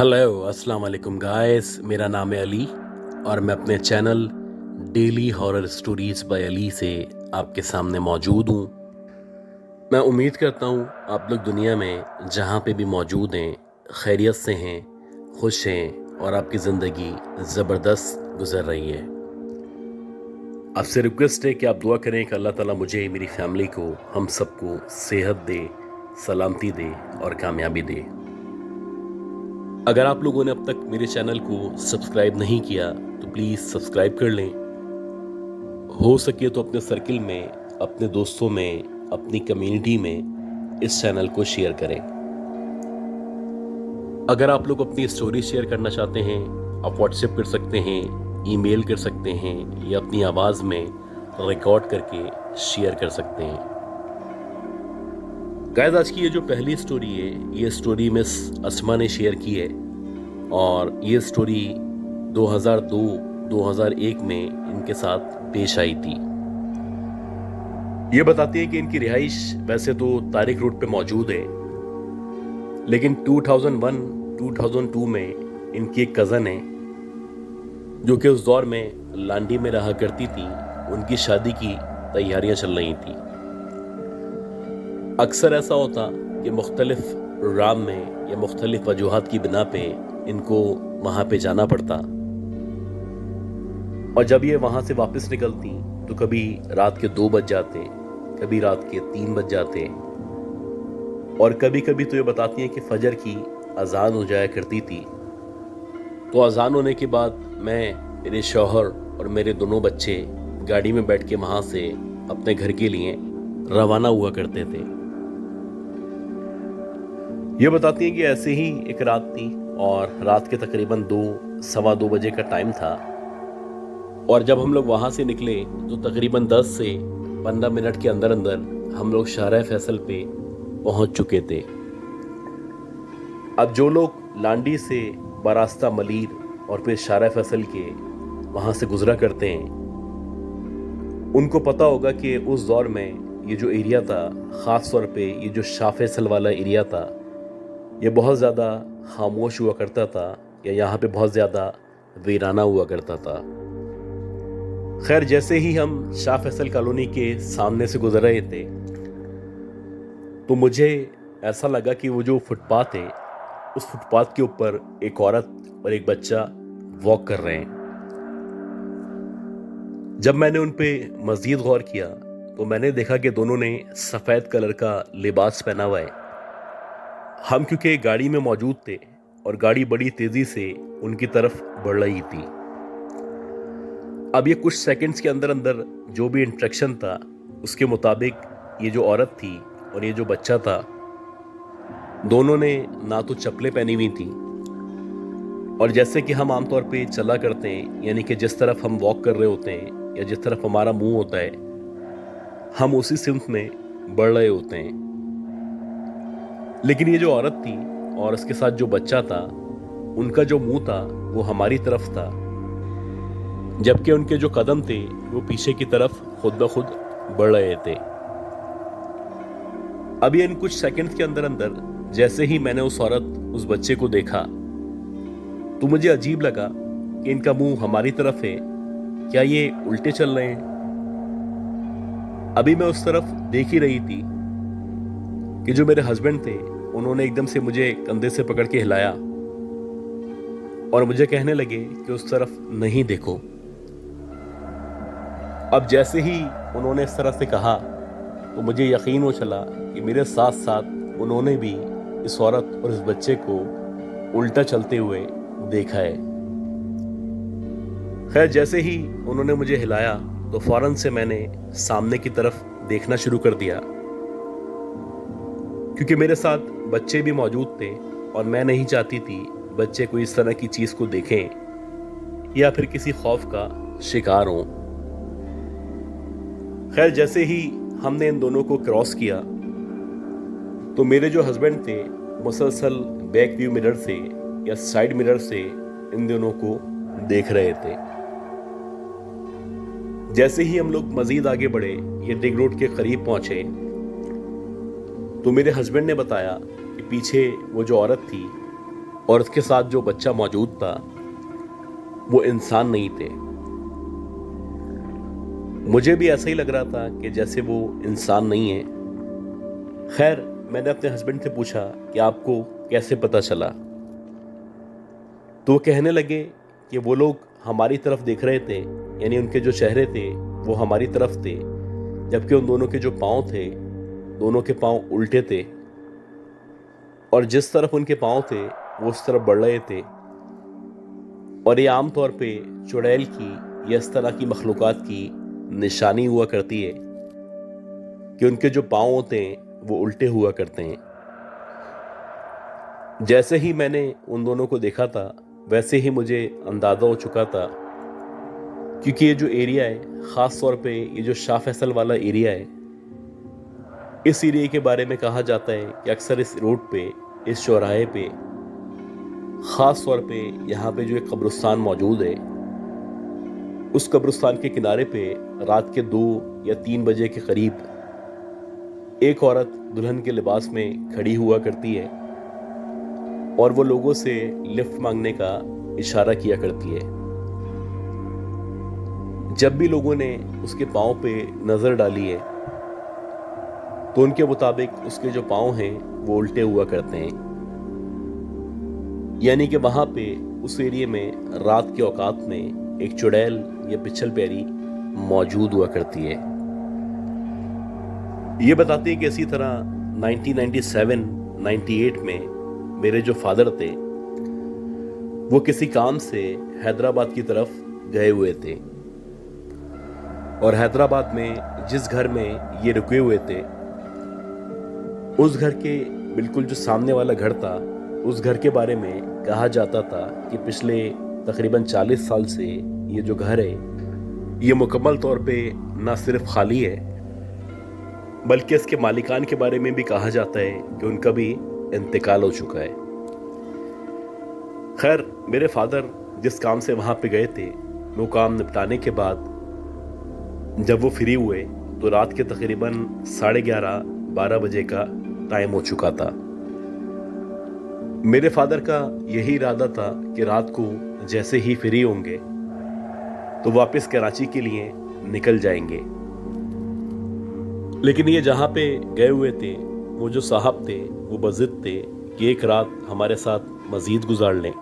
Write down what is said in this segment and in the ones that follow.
Hello अस्सलाम वालेकुम guys, मेरा नाम है अली और मैं अपने channel daily horror stories bye Ali से आपके सामने मौजूद हूँ। मैं उम्मीद करता हूँ आप लोग दुनिया में जहाँ पे भी मौजूद हैं खैरियत से हैं, खुश हैं और आपकी ज़िंदगी ज़बरदस्त गुजर रही है। आपसे रिक्वेस्ट है कि आप दुआ करें कि अल्लाह ताला मुझे, मेरी फैमिली को, हम सबको सेहत दे, सलामती दे और कामयाबी दे। अगर आप लोगों ने अब तक मेरे चैनल को सब्सक्राइब नहीं किया तो प्लीज़ सब्सक्राइब कर लें। हो सके तो अपने सर्किल में, अपने दोस्तों में, अपनी कम्युनिटी में इस चैनल को शेयर करें। अगर आप लोग अपनी स्टोरी शेयर करना चाहते हैं, आप व्हाट्सएप कर सकते हैं, ईमेल कर सकते हैं या अपनी आवाज़ में रिकॉर्ड करके शेयर कर सकते हैं। गाइस, आज की ये जो पहली स्टोरी है, ये स्टोरी मिस अस्मा ने शेयर की है और ये स्टोरी 2002-2001 में इनके साथ पेश आई थी। ये बताती है कि इनकी रिहाइश वैसे तो तारिक रोड पे मौजूद है, लेकिन 2001-2002 में इनकी एक कज़न है जो कि उस दौर में लांडी में रहा करती थी। उनकी शादी की तैयारियां चल रही थी। अक्सर ऐसा होता कि मुख्तलिफ प्रोग्राम में या मुख्तलिफ वजूहात की बिना पे इनको वहाँ पे जाना पड़ता और जब ये वहाँ से वापस निकलती तो कभी रात के 2 बज जाते, कभी रात के 3 बज जाते और कभी कभी तो ये बताती हैं कि फजर की अजान हो जाया करती थी। तो अजान होने के बाद मैं, मेरे शौहर और मेरे दोनों बच्चे गाड़ी में बैठ के वहाँ से अपने घर के लिए रवाना हुआ करते थे। ये बताती हैं कि ऐसे ही एक रात थी और रात के तकरीबन 2-2:15 बजे का टाइम था और जब हम लोग वहाँ से निकले तो तकरीबन 10 से 15 मिनट के अंदर अंदर हम लोग शाहराह फैसल पे पहुँच चुके थे। अब जो लोग लांडी से बरास्ता मलीर और फिर शाहराह फैसल के वहाँ से गुजरा करते हैं उनको पता होगा कि उस दौर में ये जो एरिया था, ख़ास तौर पे ये जो शाह फैसल वाला एरिया था, ये बहुत ज़्यादा खामोश हुआ करता था या यहाँ पे बहुत ज़्यादा वीराना हुआ करता था। खैर, जैसे ही हम शाह फैसल कॉलोनी के सामने से गुजर रहे थे तो मुझे ऐसा लगा कि वो जो फुटपाथ है, उस फुटपाथ के ऊपर एक औरत और एक बच्चा वॉक कर रहे हैं। जब मैंने उन पे मज़ीद गौर किया तो मैंने देखा कि दोनों ने सफ़ेद कलर का लिबास पहना हुआ है। हम क्योंकि गाड़ी में मौजूद थे और गाड़ी बड़ी तेज़ी से उनकी तरफ बढ़ रही थी। अब ये कुछ सेकंड्स के अंदर अंदर जो भी इंट्रैक्शन था उसके मुताबिक ये जो औरत थी और ये जो बच्चा था, दोनों ने ना तो चप्पलें पहनी हुई थी और जैसे कि हम आमतौर पे चला करते हैं, यानी कि जिस तरफ हम वॉक कर रहे होते हैं या जिस तरफ हमारा मुंह होता है, हम उसी सिमत में बढ़ रहे होते हैं। लेकिन ये जो औरत थी और उसके साथ जो बच्चा था, उनका जो मुंह था वो हमारी तरफ था, जबकि उनके जो कदम थे वो पीछे की तरफ खुद ब खुद बढ़ रहे थे। अब ये इन कुछ सेकंड्स के अंदर अंदर जैसे ही मैंने उस औरत, उस बच्चे को देखा तो मुझे अजीब लगा कि इनका मुंह हमारी तरफ है, क्या ये उल्टे चल रहे हैं? अभी मैं उस तरफ देख ही रही थी कि जो मेरे हस्बैंड थे उन्होंने एकदम से मुझे कंधे से पकड़ के हिलाया और मुझे कहने लगे कि उस तरफ नहीं देखो। अब जैसे ही उन्होंने इस तरह से कहा तो मुझे यकीन हो चला कि मेरे साथ साथ उन्होंने भी इस औरत और इस बच्चे को उल्टा चलते हुए देखा है। खैर, जैसे ही उन्होंने मुझे हिलाया तो फौरन से मैंने सामने की तरफ देखना शुरू कर दिया, क्योंकि मेरे साथ बच्चे भी मौजूद थे और मैं नहीं चाहती थी बच्चे कोई इस तरह की चीज़ को देखें या फिर किसी खौफ का शिकार हों। खैर, जैसे ही हमने इन दोनों को क्रॉस किया तो मेरे जो हस्बैंड थे मुसलसल बैक व्यू मिरर से या साइड मिरर से इन दोनों को देख रहे थे। जैसे ही हम लोग मजीद आगे बढ़े, ये रिंग रोड के करीब पहुंचे तो मेरे हस्बैंड ने बताया कि पीछे वो जो औरत थी और उसके साथ जो बच्चा मौजूद था वो इंसान नहीं थे। मुझे भी ऐसा ही लग रहा था कि जैसे वो इंसान नहीं है। खैर, मैंने अपने हस्बैंड से पूछा कि आपको कैसे पता चला। तो वो कहने लगे कि वो लोग हमारी तरफ देख रहे थे, यानी उनके जो चेहरे थे वो हमारी तरफ थे, जबकि उन दोनों के जो पाँव थे, दोनों के पाँव उल्टे थे, और जिस तरफ उनके पाँव थे वो उस तरफ बढ़ रहे थे। और ये आम तौर पे चुड़ैल की या इस तरह की मखलूक़ात की निशानी हुआ करती है कि उनके जो पाँव होते हैं वो उल्टे हुआ करते हैं। जैसे ही मैंने उन दोनों को देखा था वैसे ही मुझे अंदाज़ा हो चुका था, क्योंकि ये जो एरिया है, ख़ास तौर पे ये जो शाह फैसल वाला एरिया है, इस एरिया के बारे में कहा जाता है कि अक्सर इस रोड पे, इस चौराहे पे, ख़ास तौर पे यहाँ पे जो एक कब्रिस्तान मौजूद है, उस कब्रिस्तान के किनारे पे रात के 2 या 3 बजे के करीब एक औरत दुल्हन के लिबास में खड़ी हुआ करती है और वो लोगों से लिफ्ट मांगने का इशारा किया करती है। जब भी लोगों ने उसके पाँव पे नज़र डाली है तो उनके मुताबिक उसके जो पाँव हैं वो उल्टे हुआ करते हैं, यानी कि वहाँ पे उस एरिया में रात के औकात में एक चुड़ैल या पिछल पैरी मौजूद हुआ करती है। ये बताते हैं कि इसी तरह 1997-98 में मेरे जो फादर थे वो किसी काम से हैदराबाद की तरफ गए हुए थे, और हैदराबाद में जिस घर में ये रुके हुए थे उस घर के बिल्कुल जो सामने वाला घर था, उस घर के बारे में कहा जाता था कि पिछले तकरीबन 40 साल से ये जो घर है ये मुकम्मल तौर पे ना सिर्फ खाली है बल्कि इसके मालिकान के बारे में भी कहा जाता है कि उनका भी इंतकाल हो चुका है। खैर, मेरे फादर जिस काम से वहाँ पे गए थे वो काम निपटाने के बाद जब वो फ्री हुए तो रात के तकरीबन 11:30-12 बजे का टाइम हो चुका था। मेरे फादर का यही इरादा था कि रात को जैसे ही फ्री होंगे तो वापस कराची के लिए निकल जाएंगे। लेकिन ये जहाँ पे गए हुए थे वो जो साहब थे वो बज़िद थे कि एक रात हमारे साथ मज़ीद गुजार लें,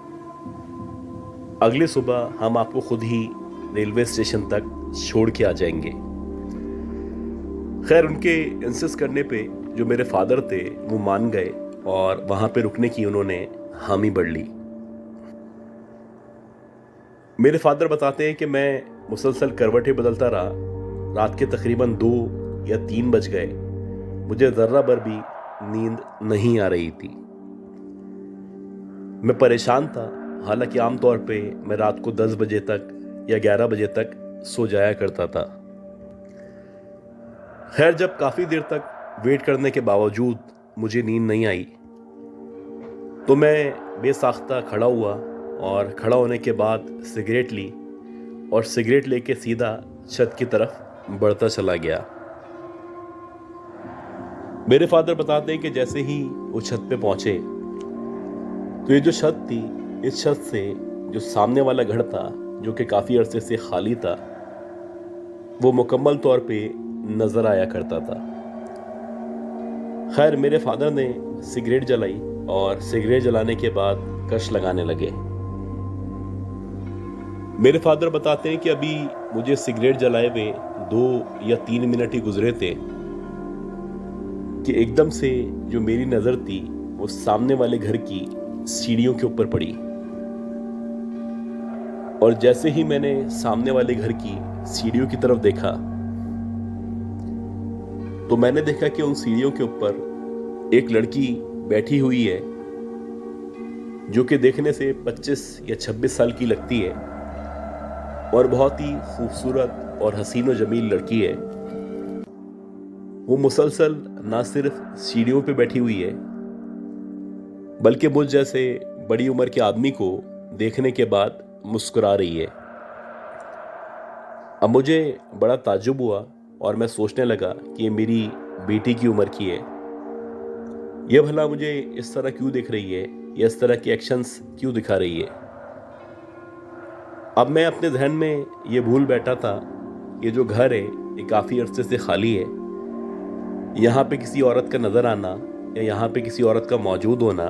अगले सुबह हम आपको खुद ही रेलवे स्टेशन तक छोड़ के आ जाएंगे। खैर, उनके इंसिस्ट करने पे जो मेरे फादर थे वो मान गए और वहाँ पे रुकने की उन्होंने हामी भर ली। मेरे फादर बताते हैं कि मैं मुसलसल करवटें बदलता रहा। रात के तकरीबन 2 या 3 बज गए, मुझे ज़र्रा भर भी नींद नहीं आ रही थी। मैं परेशान था, हालांकि आमतौर पे मैं रात को 10 बजे तक या 11 बजे तक सो जाया करता था। खैर, जब काफ़ी देर तक वेट करने के बावजूद मुझे नींद नहीं आई तो मैं बेसाख्ता खड़ा हुआ, और खड़ा होने के बाद सिगरेट ली और सिगरेट लेके सीधा छत की तरफ बढ़ता चला गया। मेरे फादर बताते हैं कि जैसे ही वो छत पे पहुंचे तो ये जो छत थी, इस छत से जो सामने वाला घर था जो कि काफ़ी अरसे से खाली था वो मुकम्मल तौर पे नज़र आया करता था। खैर, मेरे फादर ने सिगरेट जलाई और सिगरेट जलाने के बाद कश लगाने लगे। मेरे फादर बताते हैं कि अभी मुझे सिगरेट जलाए हुए 2 या 3 मिनट ही गुजरे थे कि एकदम से जो मेरी नज़र थी वो सामने वाले घर की सीढ़ियों के ऊपर पड़ी, और जैसे ही मैंने सामने वाले घर की सीढ़ियों की तरफ देखा तो मैंने देखा कि उन सीढ़ियों के ऊपर एक लड़की बैठी हुई है जो कि देखने से 25 या 26 साल की लगती है और बहुत ही खूबसूरत और हसीन व जमील लड़की है। वो मुसलसल ना सिर्फ सीढ़ियों पे बैठी हुई है बल्कि मुझ जैसे बड़ी उम्र के आदमी को देखने के बाद मुस्कुरा रही है। अब मुझे बड़ा ताज्जुब हुआ और मैं सोचने लगा कि ये मेरी बेटी की उम्र की है, ये भला मुझे इस तरह क्यों देख रही है ये इस तरह के एक्शंस क्यों दिखा रही है। अब मैं अपने जहन में ये भूल बैठा था, ये जो घर है ये काफ़ी अरसे से खाली है। यहाँ पे किसी औरत का नज़र आना या यहाँ पे किसी औरत का मौजूद होना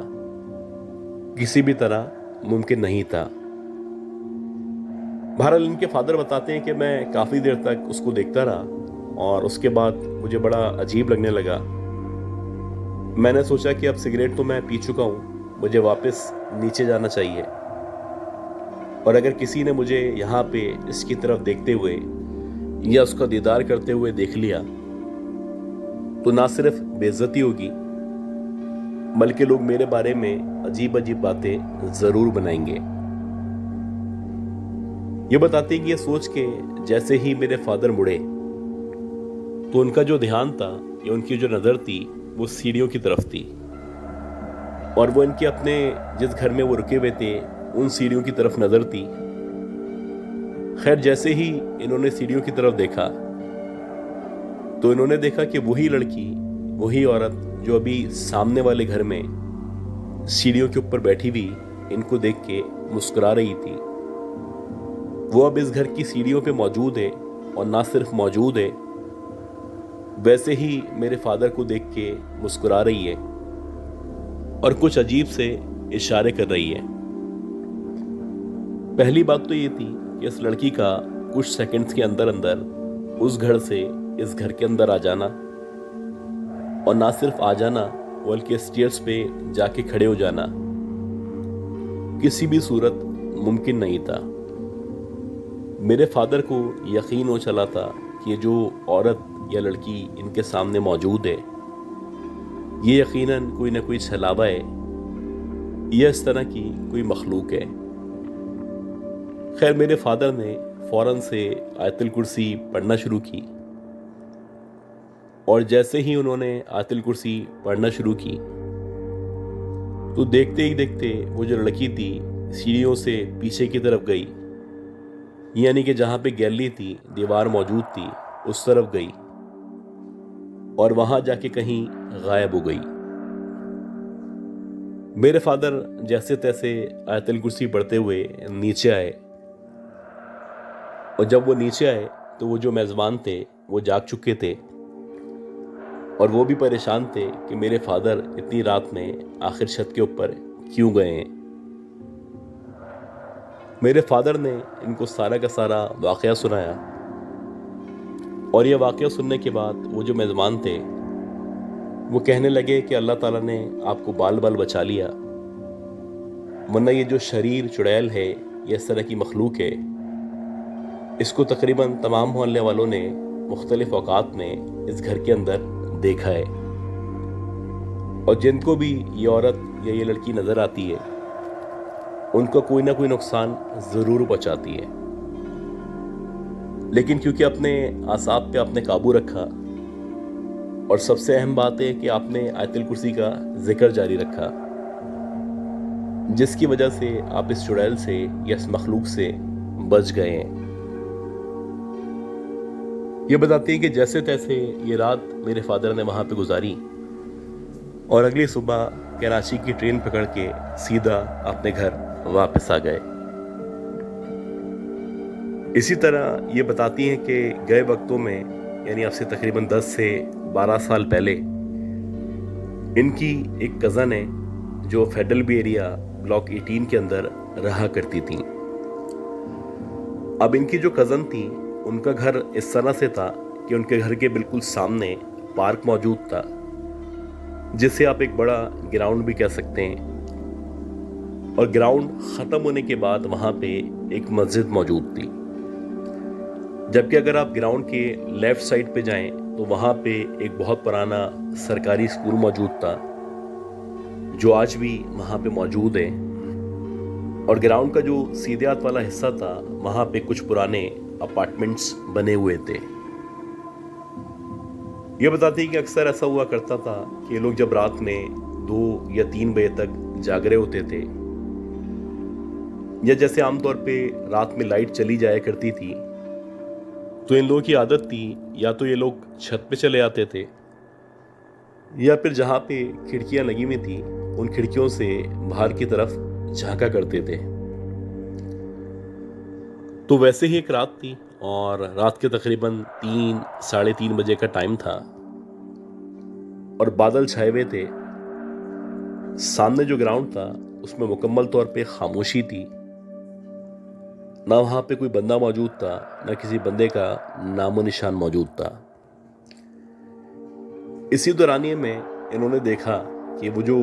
किसी भी तरह मुमकिन नहीं था। बहरहाल इनके फादर बताते हैं कि मैं काफ़ी देर तक उसको देखता रहा और उसके बाद मुझे बड़ा अजीब लगने लगा। मैंने सोचा कि अब सिगरेट तो मैं पी चुका हूँ, मुझे वापस नीचे जाना चाहिए। और अगर किसी ने मुझे यहाँ पे इसकी तरफ देखते हुए या उसका दीदार करते हुए देख लिया तो ना सिर्फ बेइज्जती होगी बल्कि लोग मेरे बारे में अजीब अजीब बातें ज़रूर बनाएंगे। ये बताते हैं कि ये सोच के जैसे ही मेरे फादर मुड़े तो उनका जो ध्यान था या उनकी जो नज़र थी वो सीढ़ियों की तरफ थी और वो इनके अपने जिस घर में वो रुके हुए थे उन सीढ़ियों की तरफ नज़र थी। खैर जैसे ही इन्होंने सीढ़ियों की तरफ देखा तो इन्होंने देखा कि वही लड़की, वही औरत जो अभी सामने वाले घर में सीढ़ियों के ऊपर बैठी हुई इनको देख के मुस्कुरा रही थी, वो अब इस घर की सीढ़ियों पे मौजूद है। और ना सिर्फ मौजूद है, वैसे ही मेरे फादर को देख के मुस्कुरा रही है और कुछ अजीब से इशारे कर रही है। पहली बात तो ये थी कि इस लड़की का कुछ सेकंड्स के अंदर अंदर उस घर से इस घर के अंदर आ जाना, और ना सिर्फ आ जाना बल्कि स्टेयर्स पे जाके खड़े हो जाना किसी भी सूरत मुमकिन नहीं था। मेरे फादर को यकीन हो चला था कि जो औरत या लड़की इनके सामने मौजूद है ये यकीनन कोई ना कोई छलावा है या इस तरह की कोई मखलूक है। खैर मेरे फादर ने फौरन से आयतुल कुर्सी पढ़ना शुरू की और जैसे ही उन्होंने आयतुल कुर्सी पढ़ना शुरू की तो देखते ही देखते वो जो लड़की थी सीढ़ियों से पीछे की तरफ गई, यानी कि जहाँ पे गैलरी थी, दीवार मौजूद थी, उस तरफ गई और वहाँ जाके कहीं गायब हो गई। मेरे फादर जैसे तैसे आयतुल कुर्सी पढ़ते हुए नीचे आए और जब वो नीचे आए तो वो जो मेज़बान थे वो जाग चुके थे और वो भी परेशान थे कि मेरे फादर इतनी रात में आखिर छत के ऊपर क्यों गए हैं। मेरे फादर ने इनको सारा का सारा वाक़या सुनाया और ये वाक़या सुनने के बाद वो जो मेज़बान थे वो कहने लगे कि अल्लाह ताला ने आपको बाल बाल बचा लिया, वरना ये जो शरीर चुड़ैल है, ये इस तरह की मखलूक है, इसको तकरीबन तमाम मोहल्ले वालों ने मुख्तलिफ औकात में इस घर के अंदर देखा है और जिनको भी ये औरत या ये लड़की नज़र आती है उनको कोई ना कोई नुकसान ज़रूर पहुंचाती है। लेकिन क्योंकि अपने आसाब पे आपने काबू रखा और सबसे अहम बात है कि आपने आयतुल कुर्सी का जिक्र जारी रखा, जिसकी वजह से आप इस चुड़ैल से या इस मखलूक से बच गए हैं। ये बताती है कि जैसे तैसे ये रात मेरे फादर ने वहाँ पे गुजारी और अगली सुबह कराची की ट्रेन पकड़ के सीधा अपने घर वापस आ गए। इसी तरह ये बताती हैं कि गए वक्तों में, यानी अब से तकरीबन 10 से 12 साल पहले, इनकी एक कज़न है जो फेडरल बी एरिया ब्लॉक 18 के अंदर रहा करती थी। अब इनकी जो कज़न थी उनका घर इस तरह से था कि उनके घर के बिल्कुल सामने पार्क मौजूद था, जिसे आप एक बड़ा ग्राउंड भी कह सकते हैं। और ग्राउंड ख़त्म होने के बाद वहाँ पे एक मस्जिद मौजूद थी, जबकि अगर आप ग्राउंड के लेफ़्ट साइड पे जाएं तो वहाँ पे एक बहुत पुराना सरकारी स्कूल मौजूद था जो आज भी वहाँ पे मौजूद है। और ग्राउंड का जो सीधे हाथ वाला हिस्सा था वहाँ पे कुछ पुराने अपार्टमेंट्स बने हुए थे। ये बताती है कि अक्सर ऐसा हुआ करता था कि लोग जब रात में 2 या 3 बजे तक जाग रहे होते थे, या जैसे आमतौर पे रात में लाइट चली जाया करती थी, तो इन लोगों की आदत थी या तो ये लोग छत पे चले आते थे या फिर जहाँ पे खिड़कियाँ लगी हुई थी उन खिड़कियों से बाहर की तरफ झांका करते थे। तो वैसे ही एक रात थी और रात के तकरीबन 3 साढ़े 3 बजे का टाइम था और बादल छाए हुए थे। सामने जो ग्राउंड था उसमें मुकम्मल तौर पे खामोशी थी। ना वहां पे कोई बंदा मौजूद था, ना किसी बंदे का नामो निशान मौजूद था। इसी दौरानिए में इन्होंने देखा कि वो जो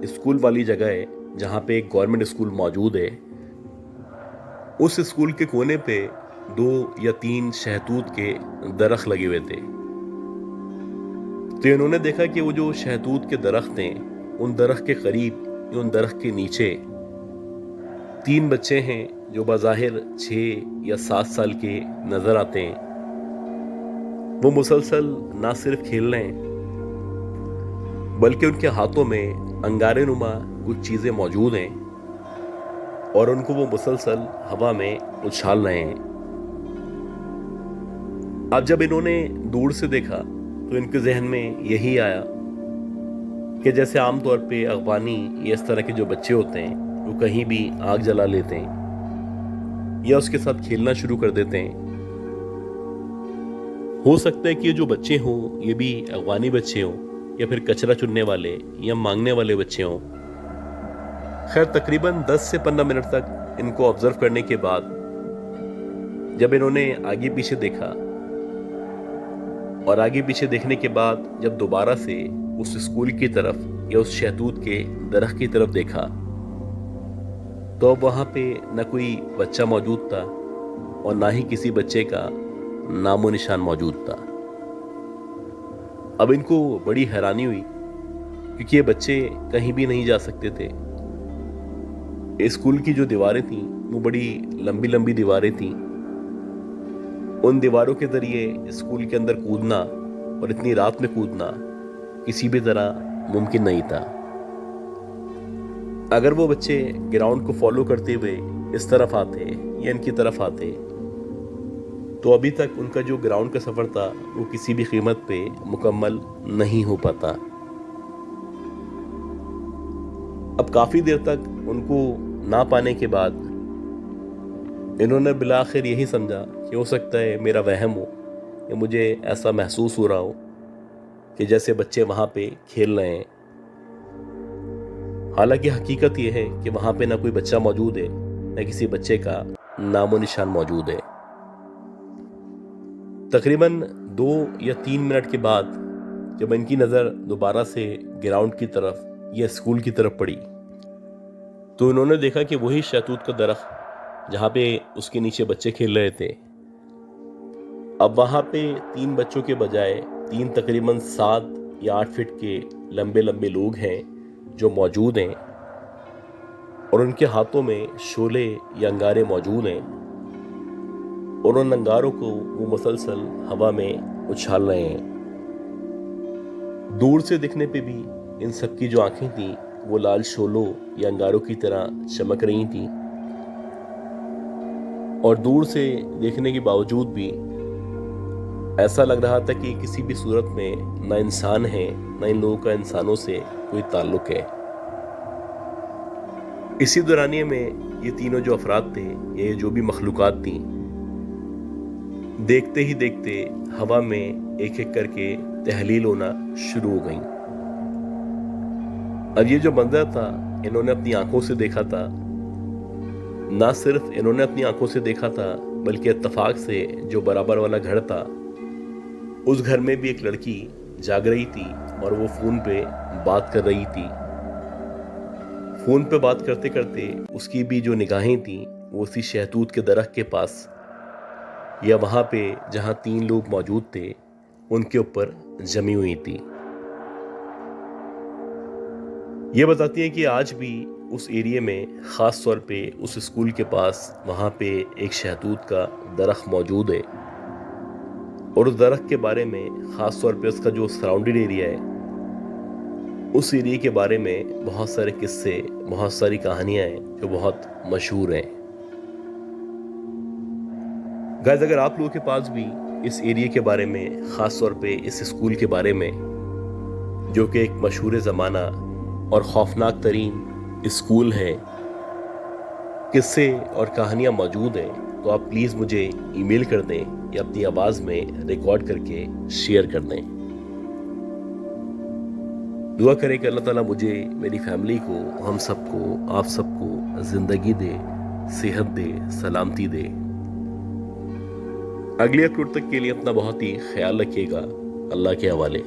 स्कूल वाली जगह है जहाँ पे एक गवर्नमेंट स्कूल मौजूद है, उस स्कूल के कोने पे 2 या 3 शहतूत के दरख्त लगे हुए थे। तो इन्होंने देखा कि वो जो शहतूत के दरख्त हैं, उन दरख्त के करीब, उन दरख्त के नीचे 3 बच्चे हैं जो बाज़ाहिर 6 या 7 साल के नजर आते हैं। वो मुसलसल ना सिर्फ खेल रहे हैं बल्कि उनके हाथों में अंगारे नुमा कुछ चीजें मौजूद हैं और उनको वो मुसलसल हवा में उछाल रहे हैं। अब जब इन्होंने दूर से देखा तो इनके जहन में यही आया कि जैसे आमतौर पे अगवानी या इस तरह के जो बच्चे होते हैं वो कहीं भी आग जला लेते हैं या उसके साथ खेलना शुरू कर देते हैं। हो सकता है कि ये जो बच्चे हों ये भी अगवानी बच्चे हों या फिर कचरा चुनने वाले या मांगने वाले बच्चे हों। खैर तकरीबन 10 से 15 मिनट तक इनको ऑब्जर्व करने के बाद जब इन्होंने आगे पीछे देखा और आगे पीछे देखने के बाद जब दोबारा से उस स्कूल की तरफ या उस शहतूत के दरख्त की तरफ देखा तो अब वहां पे न कोई बच्चा मौजूद था और ना ही किसी बच्चे का नामो निशान मौजूद था। अब इनको बड़ी हैरानी हुई क्योंकि ये बच्चे कहीं भी नहीं जा सकते थे। स्कूल की जो दीवारें थीं वो बड़ी लंबी लंबी दीवारें थीं। उन दीवारों के जरिए स्कूल के अंदर कूदना और इतनी रात में कूदना किसी भी तरह मुमकिन नहीं था। अगर वो बच्चे ग्राउंड को फॉलो करते हुए इस तरफ आते या इनकी तरफ आते तो अभी तक उनका जो ग्राउंड का सफर था वो किसी भी कीमत पे मुकम्मल नहीं हो पाता। अब काफी देर तक उनको ना पाने के बाद इन्होंने बिलाखिर यही समझा कि हो सकता है मेरा वहम हो या मुझे ऐसा महसूस हो रहा हो कि जैसे बच्चे वहां पे खेल रहे हैं। हालांकि हकीकत यह है कि वहां पे ना कोई बच्चा मौजूद है, न किसी बच्चे का नामो निशान मौजूद है। तकरीबन 2 या 3 मिनट के बाद जब इनकी नज़र दोबारा से ग्राउंड की तरफ या स्कूल की तरफ पड़ी तो इन्होंने देखा कि वही शहतूत का दरख्त जहाँ पे उसके नीचे बच्चे खेल रहे थे, अब वहाँ पे 3 बच्चों के बजाय 3 तकरीबन 7 या 8 फीट के लंबे लंबे लोग हैं जो मौजूद हैं और उनके हाथों में शोले या अंगारे मौजूद हैं और उन अंगारों को वो मुसलसल हवा में उछाल रहे हैं। दूर से दिखने पे भी इन सबकी जो आंखें थीं वो लाल शोलों या अंगारों की तरह चमक रही थीं और दूर से देखने के बावजूद भी ऐसा लग रहा था कि किसी भी सूरत में ना इंसान है ना इन लोगों का इंसानों से कोई ताल्लुक है। इसी दौरानिए में ये तीनों जो अफराद थे, ये जो भी मखलूकात थी, देखते ही देखते हवा में एक एक करके तहलील होना शुरू हो गई। अब ये जो मंजर था इन्होंने अपनी आंखों से देखा था। ना सिर्फ इन्होंने अपनी आंखों से देखा था बल्कि इत्तफाक से जो बराबर वाला घर था उस घर में भी एक लड़की जाग रही थी और वो फोन पे बात कर रही थी। फोन पे बात करते करते उसकी भी जो निगाहें थी वो उसी शहतूत के दरख्त के पास या वहां पे जहां 3 लोग मौजूद थे उनके ऊपर जमी हुई थी। ये बताती है कि आज भी उस एरिया में ख़ास तौर पे उस स्कूल के पास वहाँ पे एक शहतूत का दरख्त मौजूद है और उस दरख्त के बारे में ख़ास तौर पे उसका जो सराउंडेड एरिया है उस एरिया के बारे में बहुत सारे किस्से, बहुत सारी कहानियाँ हैं जो बहुत मशहूर हैं। गाइस, अगर आप लोगों के पास भी इस एरिया के बारे में, ख़ास तौर पे इस स्कूल के बारे में जो कि एक मशहूर ज़माना और खौफनाक तरीन स्कूल हैं, किस्से और कहानियाँ मौजूद हैं, तो आप प्लीज़ मुझे ईमेल कर दें या अपनी आवाज़ में रिकॉर्ड करके शेयर कर दें। दुआ करें कि अल्लाह ताला मुझे, मेरी फैमिली को, हम सबको, आप सबको ज़िंदगी दे, सेहत दे, सलामती दे। अगले अपलोड तक के लिए अपना बहुत ही ख्याल रखिएगा। अल्लाह के हवाले।